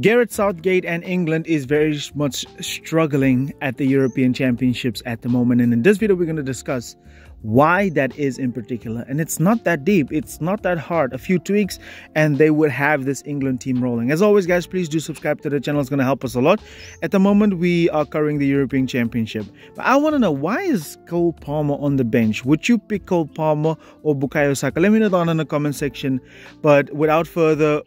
Gareth Southgate and England is very much struggling at the European Championships at the moment, and in this video we're going to discuss why that is in particular. And it's not that deep, it's not that hard. A few tweaks and they would have this England team rolling. As always guys, please do subscribe to the channel, it's going to help us a lot. At the moment we are covering the European Championship, but I want to know, why is Cole Palmer on the bench? Would you pick Cole Palmer or Bukayo Saka? Let me know down in the comment section. But without further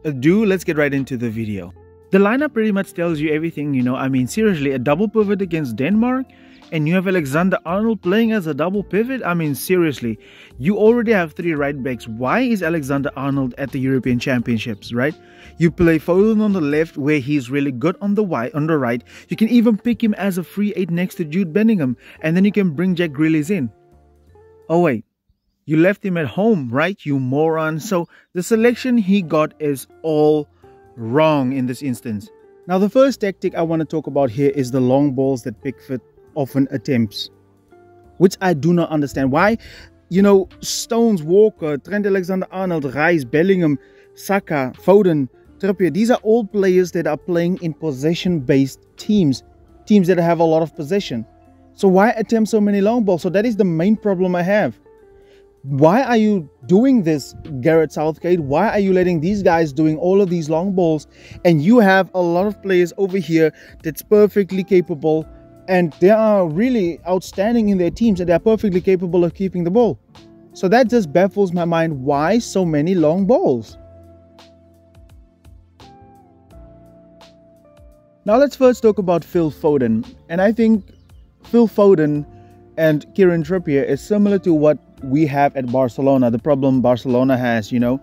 ado, let's get right into the video. The lineup pretty much tells you everything, you know. I mean, seriously, a double pivot against Denmark, and you have Alexander-Arnold playing as a double pivot. I mean, seriously, you already have 3 right backs. Why is Alexander-Arnold at the European Championships, right? You play Foden on the left, where he's really good on the right. You can even pick him as a free 8 next to Jude Bellingham, and then you can bring Jack Grealish in. Oh wait, you left him at home, right, you moron? So the selection he got is all wrong in this instance. Now the first tactic I want to talk about here is the long balls that Pickford often attempts, which I do not understand. Why, you know, Stones, Walker, Trent Alexander-Arnold, Rice, Bellingham, Saka, Foden, Trippier, these are all players that are playing in possession-based teams that have a lot of possession. So why attempt so many long balls? So that is the main problem I have. Why are you doing this, Gareth Southgate? Why are you letting these guys doing all of these long balls? And you have a lot of players over here that's perfectly capable, and they are really outstanding in their teams, and they're perfectly capable of keeping the ball. So that just baffles my mind. Why so many long balls? Now let's first talk about Phil Foden. And I think Phil Foden and Kieran Trippier is similar to what we have at Barcelona, the problem Barcelona has, you know,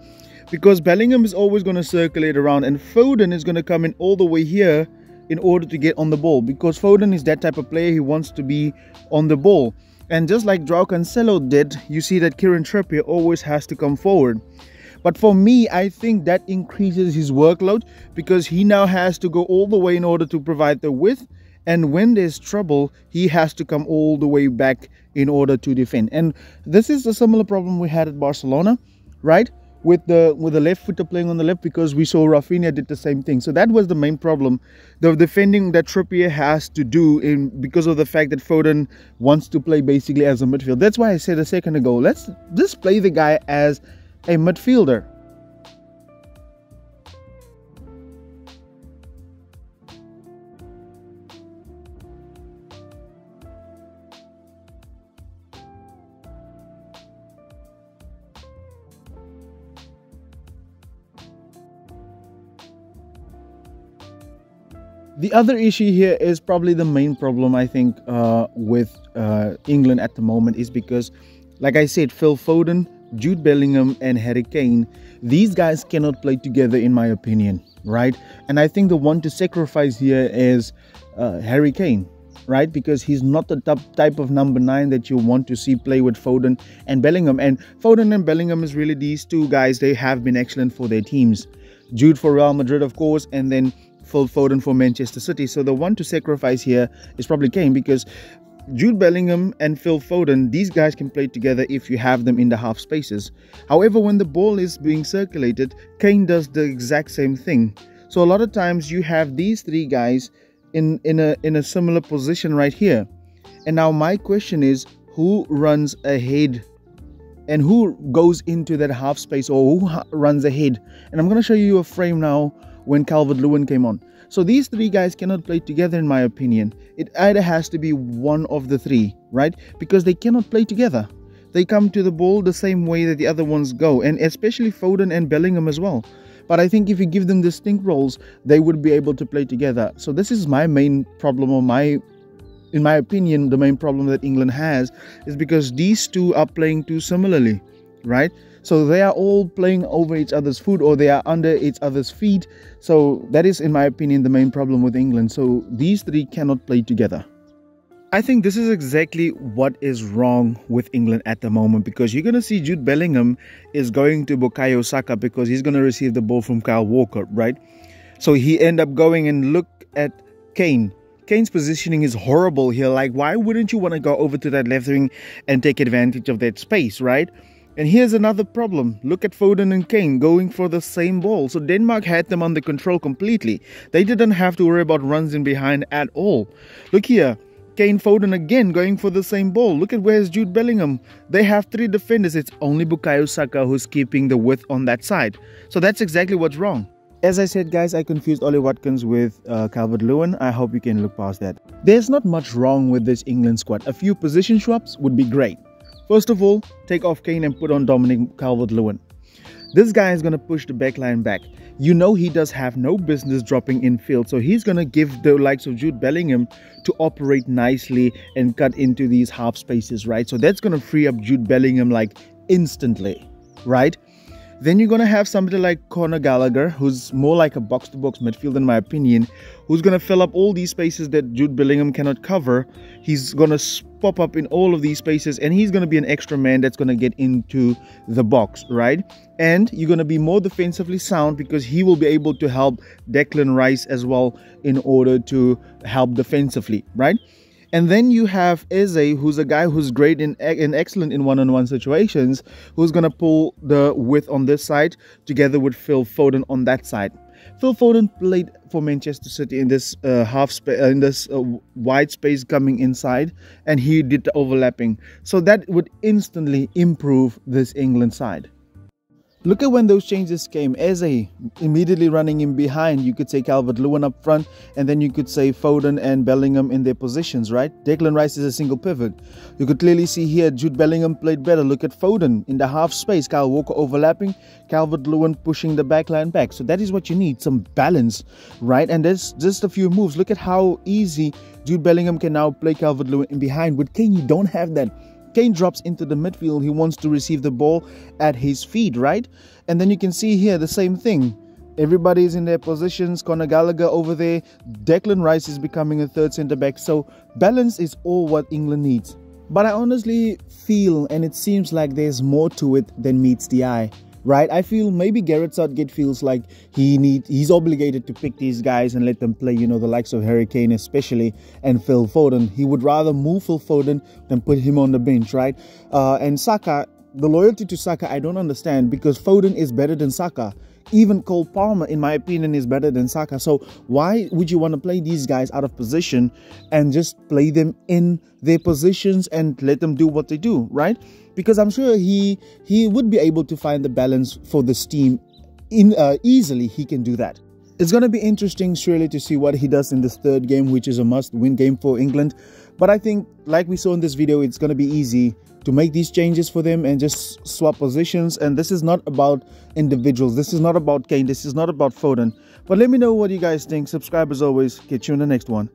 because Bellingham is always going to circulate around and Foden is going to come in all the way here in order to get on the ball, because Foden is that type of player. He wants to be on the ball, and just like Joao Cancelo did, you see that Kieran Trippier always has to come forward. But for me, I think that increases his workload, because he now has to go all the way in order to provide the width. And when there's trouble, he has to come all the way back in order to defend. And this is a similar problem we had at Barcelona, right? With the left footer playing on the left, because we saw Rafinha did the same thing. So that was the main problem, the defending that Trippier has to do, because of the fact that Foden wants to play basically as a midfield. That's why I said a second ago, let's just play the guy as a midfielder. The other issue here is probably the main problem, I think, with England at the moment, is because, like I said, Phil Foden, Jude Bellingham and Harry Kane, these guys cannot play together in my opinion, right? And I think the one to sacrifice here is Harry Kane, right? Because he's not the type of number 9 that you want to see play with Foden and Bellingham. And Foden and Bellingham is really these two guys, they have been excellent for their teams. Jude for Real Madrid, of course, and then Phil Foden for Manchester City. So the one to sacrifice here is probably Kane, because Jude Bellingham and Phil Foden, these guys can play together if you have them in the half spaces. However, when the ball is being circulated, Kane does the exact same thing. So a lot of times you have these 3 guys in a similar position right here. And now my question is, who runs ahead and who goes into that half space, or who runs ahead? And I'm going to show you a frame now when Calvert-Lewin came on. So these 3 guys cannot play together in my opinion. It either has to be one of the 3, right? Because they cannot play together. They come to the ball the same way that the other ones go, and especially Foden and Bellingham as well. But I think if you give them distinct roles, they would be able to play together. So this is my main problem, or in my opinion, the main problem that England has, is because these two are playing too similarly, right? So they are all playing over each other's foot, or they are under each other's feet. So that is, in my opinion, the main problem with England. So these 3 cannot play together. I think this is exactly what is wrong with England at the moment, because you're going to see Jude Bellingham is going to Bukayo Saka because he's going to receive the ball from Kyle Walker, right? So he end up going and look at Kane. Kane's positioning is horrible here. Like, why wouldn't you want to go over to that left wing and take advantage of that space, right? And here's another problem. Look at Foden and Kane going for the same ball. So Denmark had them under control completely. They didn't have to worry about runs in behind at all. Look here. Kane, Foden again going for the same ball. Look at where's Jude Bellingham. They have 3 defenders. It's only Bukayo Saka who's keeping the width on that side. So that's exactly what's wrong. As I said, guys, I confused Ollie Watkins with Calvert-Lewin. I hope you can look past that. There's not much wrong with this England squad. A few position swaps would be great. First of all, take off Kane and put on Dominic Calvert-Lewin. This guy is going to push the backline back. You know he does have no business dropping in field. So he's going to give the likes of Jude Bellingham to operate nicely and cut into these half spaces, right? So that's going to free up Jude Bellingham like instantly, right? Then you're going to have somebody like Conor Gallagher, who's more like a box-to-box midfield in my opinion, who's going to fill up all these spaces that Jude Bellingham cannot cover. He's going to pop up in all of these spaces, and he's going to be an extra man that's going to get into the box, right? And you're going to be more defensively sound because he will be able to help Declan Rice as well in order to help defensively, right? And then you have Eze, who's a guy who's great and excellent in one-on-one situations, who's going to pull the width on this side together with Phil Foden on that side. Phil Foden played for Manchester City in this wide space coming inside, and he did the overlapping. So that would instantly improve this England side. Look at when those changes came. Eze immediately running in behind. You could say Calvert-Lewin up front, and then you could say Foden and Bellingham in their positions, right? Declan Rice is a single pivot. You could clearly see here Jude Bellingham played better. Look at Foden in the half space. Kyle Walker overlapping. Calvert-Lewin pushing the backline back. So that is what you need, some balance, right? And there's just a few moves. Look at how easy Jude Bellingham can now play Calvert-Lewin in behind. With Kane, you don't have that. Kane drops into the midfield. He wants to receive the ball at his feet, right? And then you can see here the same thing. Everybody is in their positions. Conor Gallagher over there. Declan Rice is becoming a third centre back. So balance is all what England needs. But I honestly feel, and it seems like there's more to it than meets the eye, right? I feel maybe Gareth Southgate feels like he's obligated to pick these guys and let them play, you know, the likes of Harry Kane especially and Phil Foden. He would rather move Phil Foden than put him on the bench, right? And Saka, the loyalty to Saka, I don't understand, because Foden is better than Saka. Even Cole Palmer, in my opinion, is better than Saka. So why would you want to play these guys out of position and just play them in their positions and let them do what they do, right? Because I'm sure he would be able to find the balance for this team easily. He can do that. It's going to be interesting surely to see what he does in this third game, which is a must-win game for England. But I think, like we saw in this video, it's going to be easy to make these changes for them and just swap positions. And this is not about individuals. This is not about Kane. This is not about Foden. But let me know what you guys think. Subscribe as always. Catch you in the next one.